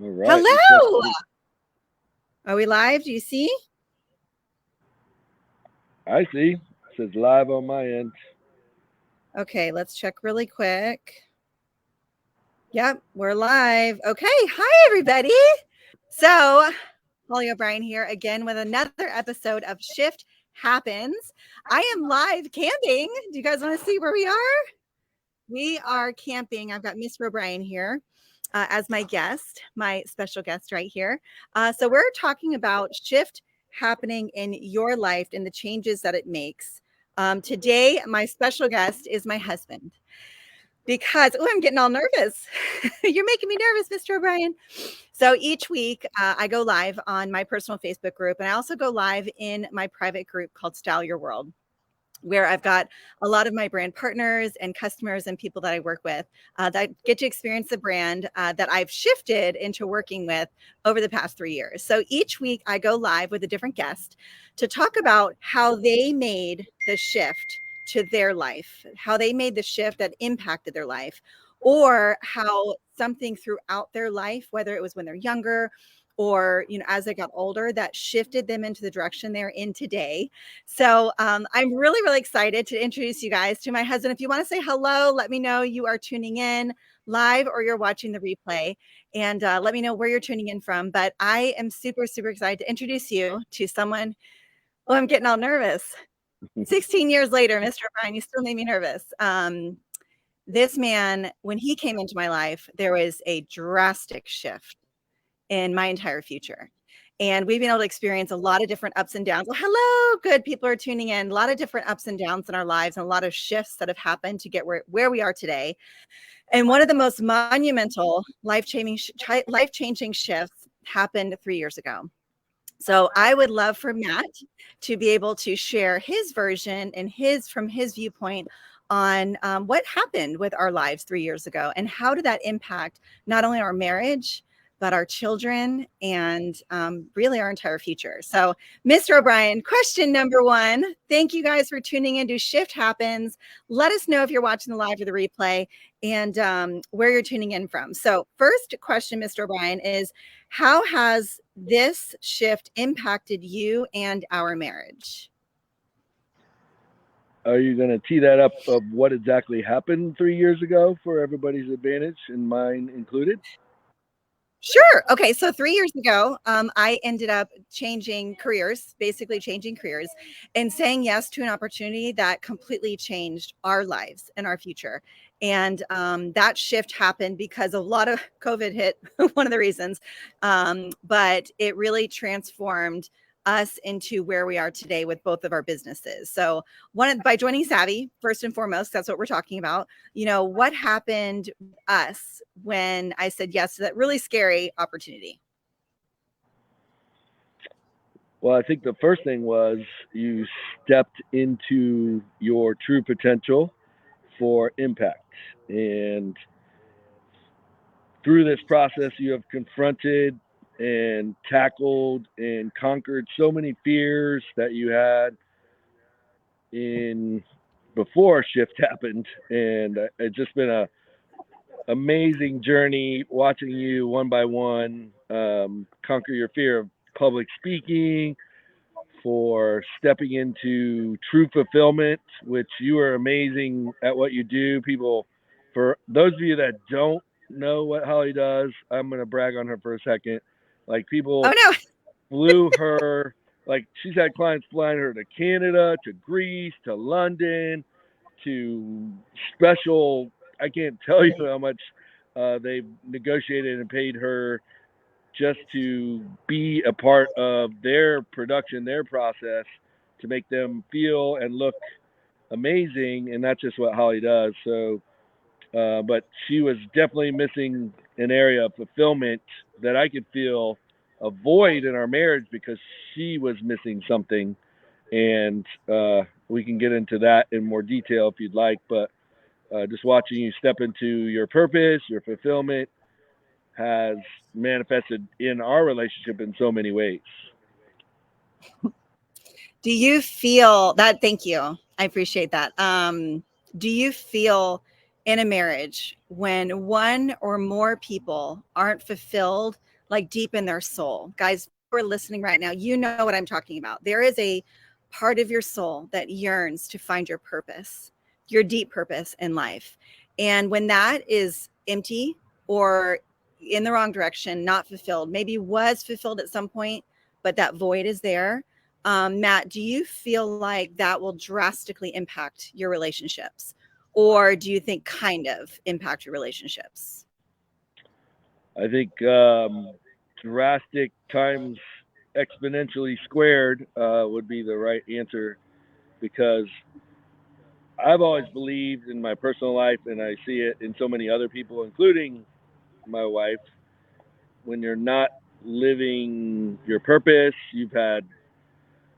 All right. Hello. Are we live? Do you see? I see. It says live on my end. Okay, let's check really quick. Yep, we're live. Okay, hi everybody. So, Hollie O'Brien here again with another episode of Shift Happens. I am live camping. Do you guys want to see where we are? We are camping. I've got Mr. O'Brien here as my guest, my special guest right here. So we're talking about shift happening in your life and the changes that it makes. Today, my special guest is my husband because, oh, I'm getting all nervous. You're making me nervous, Mr. O'Brien. So each week I go live on my personal Facebook group, and I also go live in my private group called Style Your World, where I've got a lot of my brand partners and customers and people that I work with that get to experience the brand that I've shifted into working with over the past 3 years. So each week I go live with a different guest to talk about how they made the shift to their life, how they made the shift that impacted their life, or how something throughout their life, whether it was when they're younger or, as they got older, that shifted them into the direction they're in today. So I'm really, really excited to introduce you guys to my husband. If you want to say hello, let me know you are tuning in live or you're watching the replay, and let me know where you're tuning in from. But I am super, super excited to introduce you to someone. Oh, I'm getting all nervous. 16 years later, Mr. O'Brien, you still made me nervous. This man, when he came into my life, there was a drastic shift in my entire future. And we've been able to experience a lot of different ups and downs. Well, hello, good people are tuning in. A lot of different ups and downs in our lives and a lot of shifts that have happened to get where we are today. And one of the most monumental life-changing shifts happened 3 years ago. So I would love for Matt to be able to share his version and from his viewpoint on what happened with our lives 3 years ago and how did that impact not only our marriage, but our children and really our entire future. So Mr. O'Brien, question number 1. Thank you guys for tuning in to Shift Happens. Let us know if you're watching the live or the replay and where you're tuning in from. So first question, Mr. O'Brien, is how has this shift impacted you and our marriage? Are you going to tee that up of what exactly happened 3 years ago for everybody's advantage and mine included? Sure. Okay. So 3 years ago, I ended up basically changing careers and saying yes to an opportunity that completely changed our lives and our future. And that shift happened because a lot of COVID hit, one of the reasons, but it really transformed us into where we are today with both of our businesses. So by joining Savvy, first and foremost, that's what we're talking about. What happened with us when I said yes to that really scary opportunity? Well, I think the first thing was you stepped into your true potential for impact. And through this process, you have confronted and tackled and conquered so many fears that you had before shift happened. And it's just been a amazing journey watching you one by one conquer your fear of public speaking, for stepping into true fulfillment, which you are amazing at what you do. For those of you that don't know what Hollie does, I'm going to brag on her for a second. Like people flew her, like she's had clients flying her to Canada, to Greece, to London, to special, I can't tell you how much they've negotiated and paid her just to be a part of their production, their process, to make them feel and look amazing. And that's just what Hollie does. So, but she was definitely missing an area of fulfillment that I could feel a void in our marriage because she was missing something. And we can get into that in more detail if you'd like. But just watching you step into your purpose, your fulfillment, has manifested in our relationship in so many ways. Do you feel that? Thank you. I appreciate that. Do you feel in a marriage when one or more people aren't fulfilled, like deep in their soul. Guys who are listening right now, you know what I'm talking about. There is a part of your soul that yearns to find your purpose, your deep purpose in life. And when that is empty or in the wrong direction, not fulfilled, maybe was fulfilled at some point, but that void is there. Matt, do you feel like that will drastically impact your relationships? Or do you think kind of impact your relationships? I think drastic times exponentially squared would be the right answer, because I've always believed in my personal life, and I see it in so many other people, including my wife. When you're not living your purpose,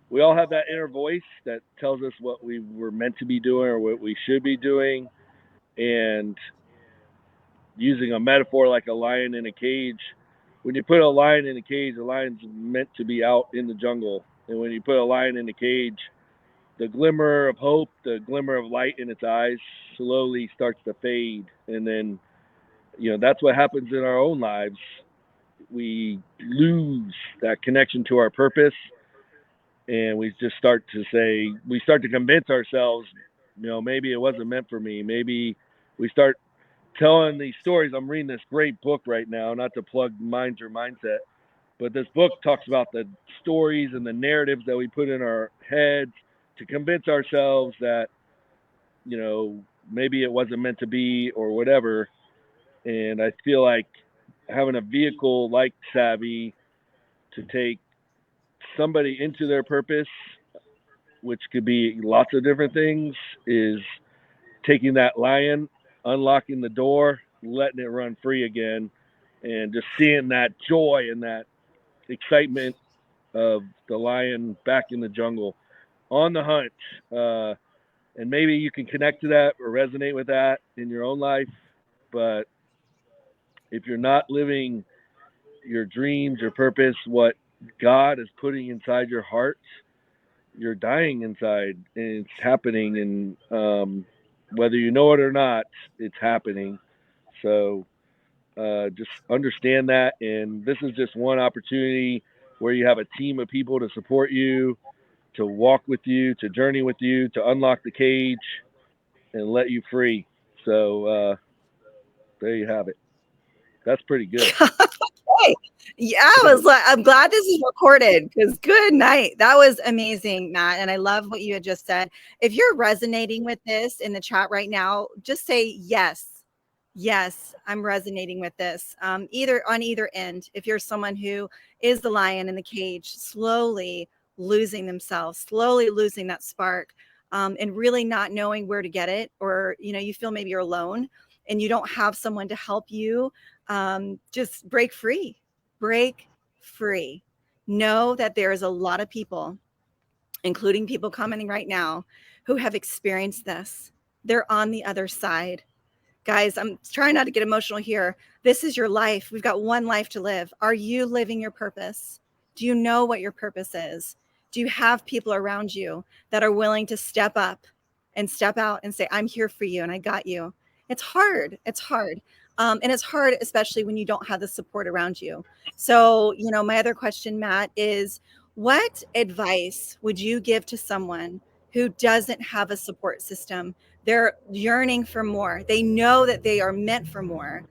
we all have that inner voice that tells us what we were meant to be doing or what we should be doing. And using a metaphor like a lion in a cage, when you put a lion in a cage, the lion's meant to be out in the jungle. And when you put a lion in a cage, the glimmer of hope, the glimmer of light in its eyes slowly starts to fade. And then, that's what happens in our own lives. We lose that connection to our purpose, and we start to convince ourselves, maybe it wasn't meant for me. Maybe we start telling these stories. I'm reading this great book right now, not to plug Minds or Mindset, but this book talks about the stories and the narratives that we put in our heads to convince ourselves that, maybe it wasn't meant to be or whatever. And I feel like having a vehicle like Savvy to take somebody into their purpose, which could be lots of different things, is taking that lion, unlocking the door, letting it run free again, and just seeing that joy and that excitement of the lion back in the jungle on the hunt. And maybe you can connect to that or resonate with that in your own life. But if you're not living your dreams, your purpose, what God is putting inside your heart, you're dying inside, and it's happening. And whether you know it or not, it's happening. So just understand that. And this is just one opportunity where you have a team of people to support you, to walk with you, to journey with you, to unlock the cage and let you free. So there you have it. That's pretty good. Hey, yeah, I was like, I'm glad this is recorded because good night. That was amazing, Matt. And I love what you had just said. If you're resonating with this in the chat right now, just say yes. Yes, I'm resonating with this. Either on either end. If you're someone who is the lion in the cage, slowly losing themselves, slowly losing that spark, and really not knowing where to get it, or you feel maybe you're alone and you don't have someone to help you, just break free. Break free. Know that there is a lot of people, including people commenting right now, who have experienced this. They're on the other side. Guys, I'm trying not to get emotional here. This is your life. We've got one life to live. Are you living your purpose? Do you know what your purpose is? Do you have people around you that are willing to step up and step out and say, I'm here for you and I got you? It's hard. It's hard. And it's hard, especially when you don't have the support around you. So, my other question, Matt, is what advice would you give to someone who doesn't have a support system? They're yearning for more. They know that they are meant for more.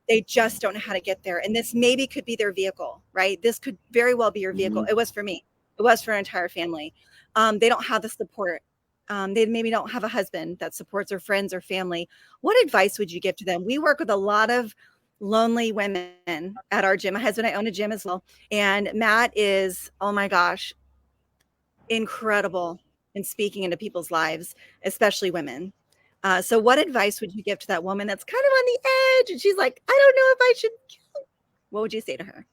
They just don't know how to get there. And this maybe could be their vehicle, right? This could very well be your vehicle. Mm-hmm. It was for me. It was for an entire family. They don't have the support. They maybe don't have a husband that supports their friends or family. What advice would you give to them? We work with a lot of lonely women at our gym. My husband and I own a gym as well. And Matt is, oh my gosh, incredible in speaking into people's lives, especially women. So what advice would you give to that woman that's kind of on the edge and she's like, I don't know if I should? What would you say to her?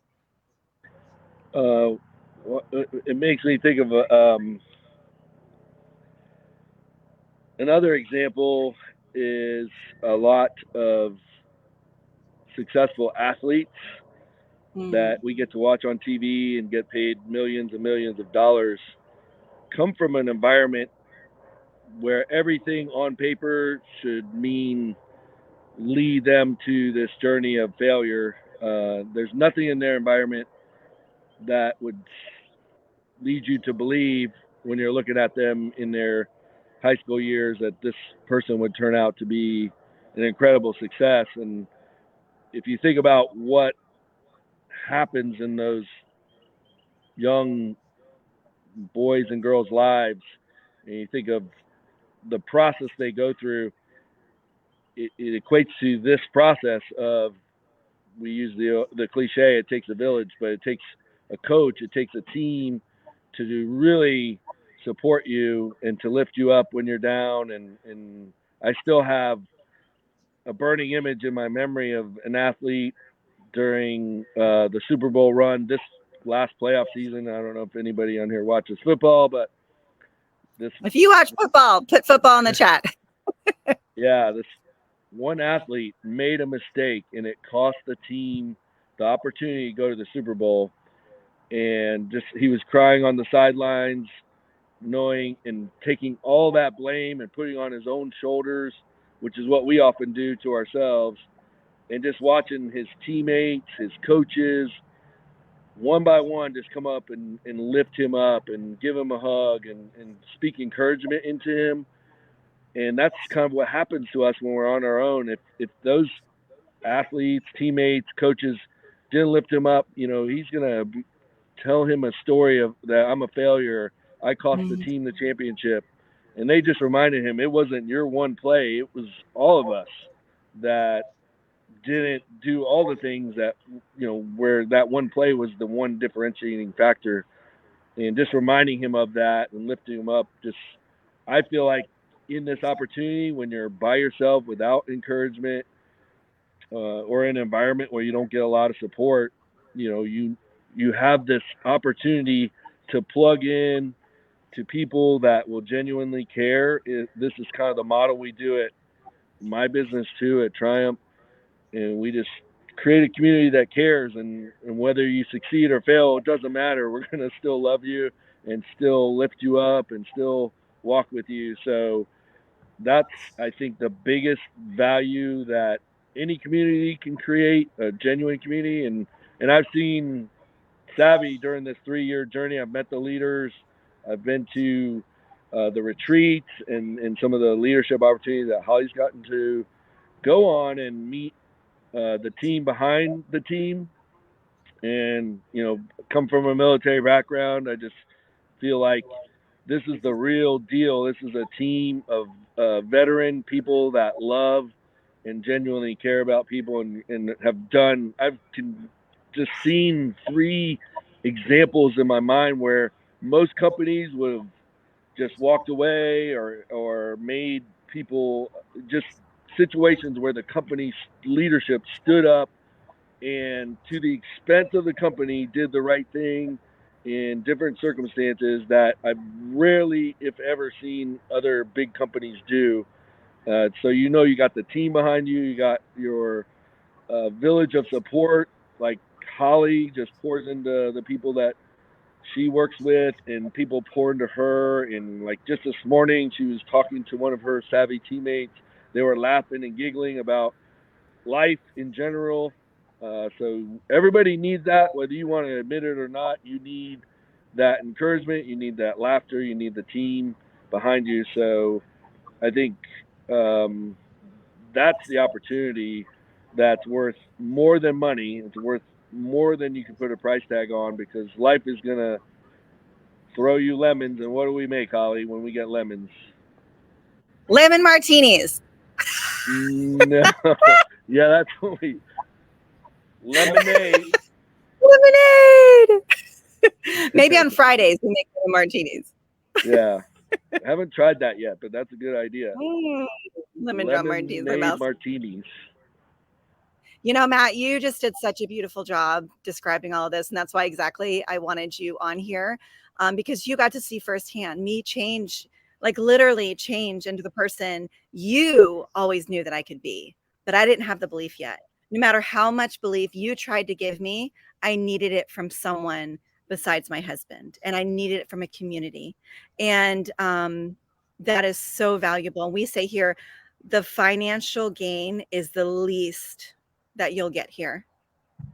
It makes me think of another example is a lot of successful athletes that we get to watch on TV and get paid millions and millions of dollars come from an environment where everything on paper should mean lead them to this journey of failure. There's nothing in their environment that would lead you to believe when you're looking at them in their high school years that this person would turn out to be an incredible success. And if you think about what happens in those young boys and girls' lives, and you think of the process they go through, it equates to this process of, we use the cliche, it takes a village, but it takes a coach, it takes a team to really support you and to lift you up when you're down. And I still have a burning image in my memory of an athlete during the Super Bowl run this last playoff season. I don't know if anybody on here watches football, but if you watch football, put football in the chat. Yeah, this one athlete made a mistake and it cost the team the opportunity to go to the Super Bowl. And just he was crying on the sidelines, knowing and taking all that blame and putting on his own shoulders, which is what we often do to ourselves. And just watching his teammates, his coaches, one by one, just come up and lift him up and give him a hug and speak encouragement into him. And that's kind of what happens to us when we're on our own. If those athletes, teammates, coaches didn't lift him up, he's gonna tell him a story of that I'm a failure. I cost the team the championship, and they just reminded him it wasn't your one play. It was all of us that didn't do all the things that where that one play was the one differentiating factor. And just reminding him of that and lifting him up, just I feel like in this opportunity when you're by yourself without encouragement or in an environment where you don't get a lot of support, you have this opportunity to plug in to people that will genuinely care. This is kind of the model we do at my business too at Triumph, and we just create a community that cares. And whether you succeed or fail, it doesn't matter. We're going to still love you and still lift you up and still walk with you. So that's, I think, the biggest value that any community can create, a genuine community. And I've seen Savvy during this 3-year journey. I've met the leaders. I've been to the retreats and some of the leadership opportunities that Hollie's gotten to go on and meet the team behind the team. And, come from a military background, I just feel like this is the real deal. This is a team of veteran people that love and genuinely care about people and have done. I've just seen 3 examples in my mind where most companies would have just walked away or made people, just situations where the company's leadership stood up and to the expense of the company did the right thing in different circumstances that I've rarely, if ever, seen other big companies do. So you got the team behind you, you got your village of support, like Hollie just pours into the people that she works with, and people pour into her. And like just this morning, she was talking to one of her Savvy teammates. They were laughing and giggling about life in general. So everybody needs that, whether you want to admit it or not. You need that encouragement. You need that laughter. You need the team behind you. So I think that's the opportunity that's worth more than money. It's worth more than you can put a price tag on, because life is going to throw you lemons. And what do we make, Hollie, when we get lemons? Lemon martinis. No. Yeah, that's what we... Lemonade. Lemonade. Maybe on Fridays we make lemon martinis. Yeah. I haven't tried that yet, but that's a good idea. Lemon martinis. Martinis. Matt, you just did such a beautiful job describing all of this. And that's why exactly I wanted you on here, because you got to see firsthand me change, like literally change into the person you always knew that I could be. But I didn't have the belief yet. No matter how much belief you tried to give me, I needed it from someone besides my husband. And I needed it from a community. And that is so valuable. And we say here, the financial gain is the least that you'll get here,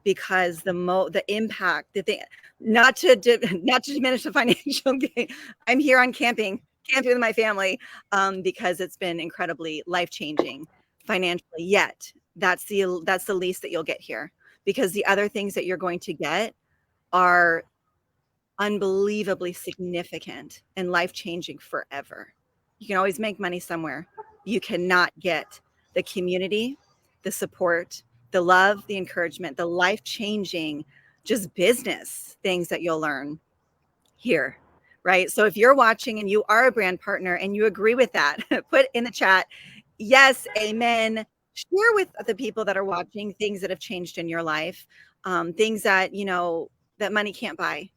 because the impact, the thing, not to diminish the financial gain. I'm here on camping with my family, because it's been incredibly life-changing financially. Yet that's the least that you'll get here, because the other things that you're going to get are unbelievably significant and life-changing forever. You can always make money somewhere. You cannot get the community, the support, the love, the encouragement, the life-changing, just business things that you'll learn here, right? So if you're watching and you are a brand partner and you agree with that, put in the chat, yes, amen. Share with the people that are watching things that have changed in your life, things that, that money can't buy,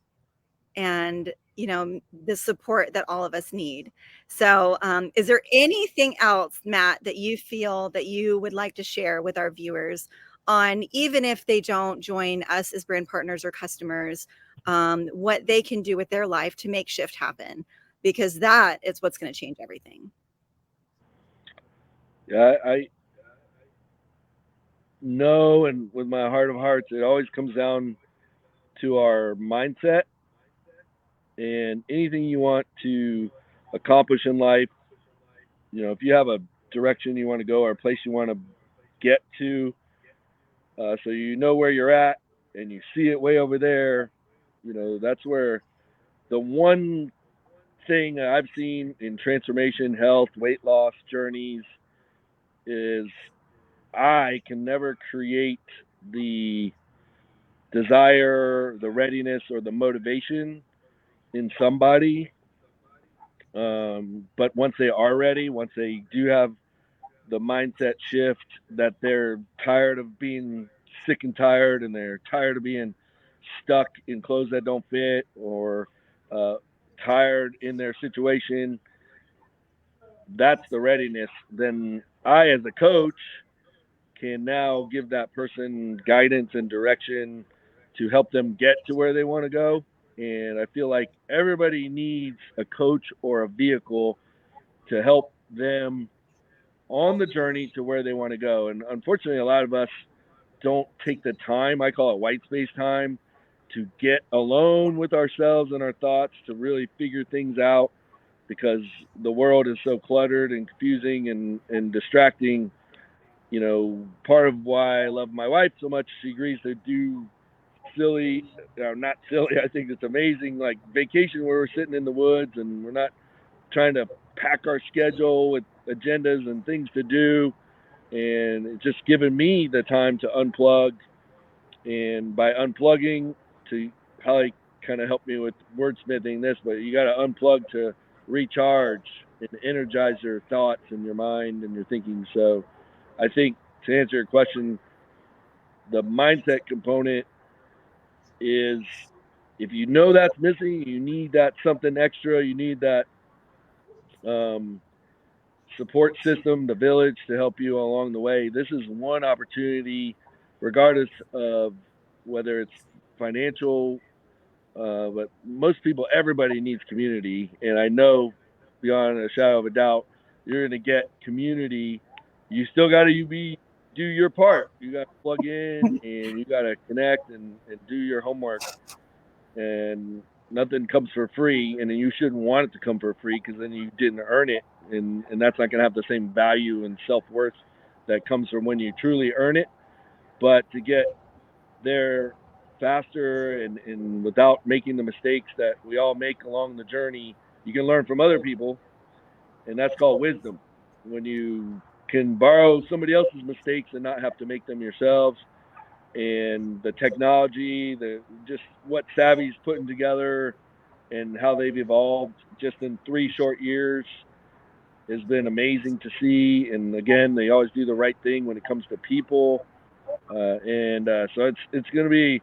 and the support that all of us need. So is there anything else, Matt, that you feel that you would like to share with our viewers on, even if they don't join us as brand partners or customers, what they can do with their life to make shift happen? Because that is what's going to change everything. Yeah, I know, and with my heart of hearts, it always comes down to our mindset. And anything you want to accomplish in life, if you have a direction you want to go or a place you want to get to, so you know where you're at and you see it way over there, that's where the one thing I've seen in transformation, health, weight loss journeys is I can never create the desire, the readiness, or the motivation in somebody. But once they are ready, once they do have the mindset shift that they're tired of being sick and tired, and they're tired of being stuck in clothes that don't fit, or tired in their situation, that's the readiness. Then I, as a coach, can now give that person guidance and direction to help them get to where they want to go. And I feel like everybody needs a coach or a vehicle to help them on the journey to where they want to go. And unfortunately, a lot of us don't take the time, I call it white space time, to get alone with ourselves and our thoughts to really figure things out, because the world is so cluttered and confusing and distracting. Part of why I love my wife so much, she agrees to do silly, not silly, I think it's amazing, like vacation where we're sitting in the woods and we're not trying to pack our schedule with agendas and things to do, and it's just giving me the time to unplug. And by unplugging, to Holly kind of help me with wordsmithing this, but you got to unplug to recharge and energize your thoughts and your mind and your thinking. So I think, to answer your question, the mindset component is, if you know that's missing, you need that something extra, you need that support system, the village, to help you along the way. This is one opportunity, regardless of whether it's financial, but most people, everybody needs community. And I know beyond a shadow of a doubt, you're going to get community. You still got to do your part. You got to plug in and you got to connect and do your homework. And nothing comes for free, and you shouldn't want it to come for free, because then you didn't earn it, and that's not going to have the same value and self-worth that comes from when you truly earn it. But to get there faster and without making the mistakes that we all make along the journey, you can learn from other people, and that's called wisdom. When you can borrow somebody else's mistakes and not have to make them yourselves, and the technology, the just what Savvy's putting together and how they've evolved just in 3 short years has been amazing to see. And again, they always do the right thing when it comes to people. So it's going to be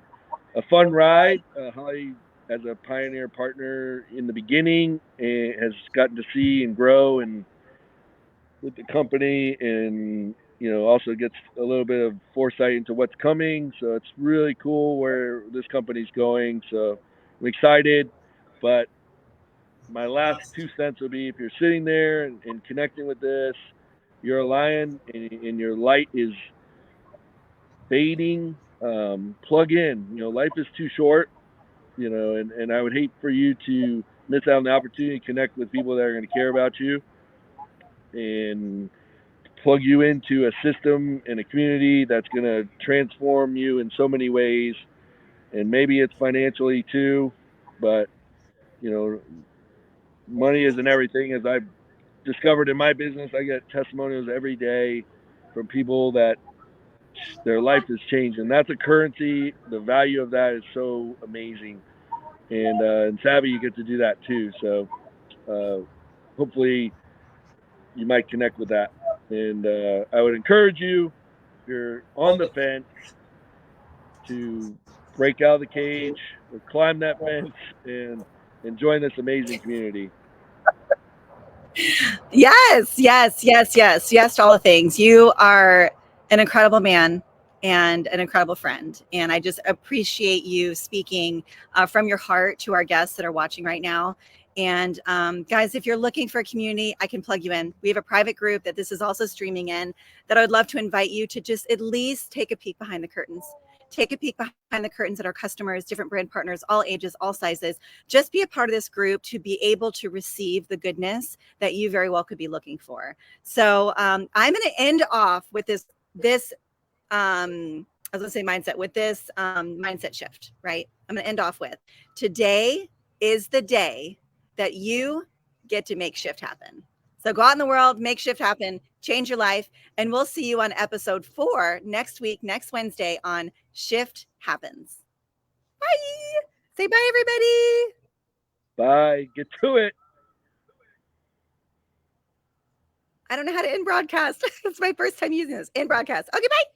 a fun ride. Holly, as a pioneer partner in the beginning, has gotten to see and grow and with the company, and also gets a little bit of foresight into what's coming. So it's really cool where this company's going. So I'm excited. But my last 2 cents would be, if you're sitting there and connecting with this, you're a lion and your light is fading, plug in. Life is too short, and I would hate for you to miss out on the opportunity to connect with people that are going to care about you and plug you into a system and a community that's going to transform you in so many ways. And maybe it's financially too, but you know, money isn't everything. As I've discovered in my business, I get testimonials every day from people that their life has changed, and that's a currency. The value of that is so amazing, and Savvy, you get to do that too. So hopefully you might connect with that. And I would encourage you, if you're on the fence, to break out of the cage or climb that fence and join this amazing community. Yes, yes, yes, yes, yes to all the things. You are an incredible man and an incredible friend. And I just appreciate you speaking from your heart to our guests that are watching right now. And guys, if you're looking for a community, I can plug you in. We have a private group that this is also streaming in that I would love to invite you to just at least take a peek behind the curtains. Take a peek behind the curtains at our customers, different brand partners, all ages, all sizes. Just be a part of this group to be able to receive the goodness that you very well could be looking for. So I'm going to end off with this I was going to say mindset, with this mindset shift, right? I'm going to end off with, today is the day that you get to make shift happen. So go out in the world, make shift happen, change your life, and we'll see you on episode 4 next week, next Wednesday on Shift Happens. Bye. Say bye, everybody. Bye. Get to it. I don't know how to end broadcast. It's my first time using this. End broadcast. Okay, bye.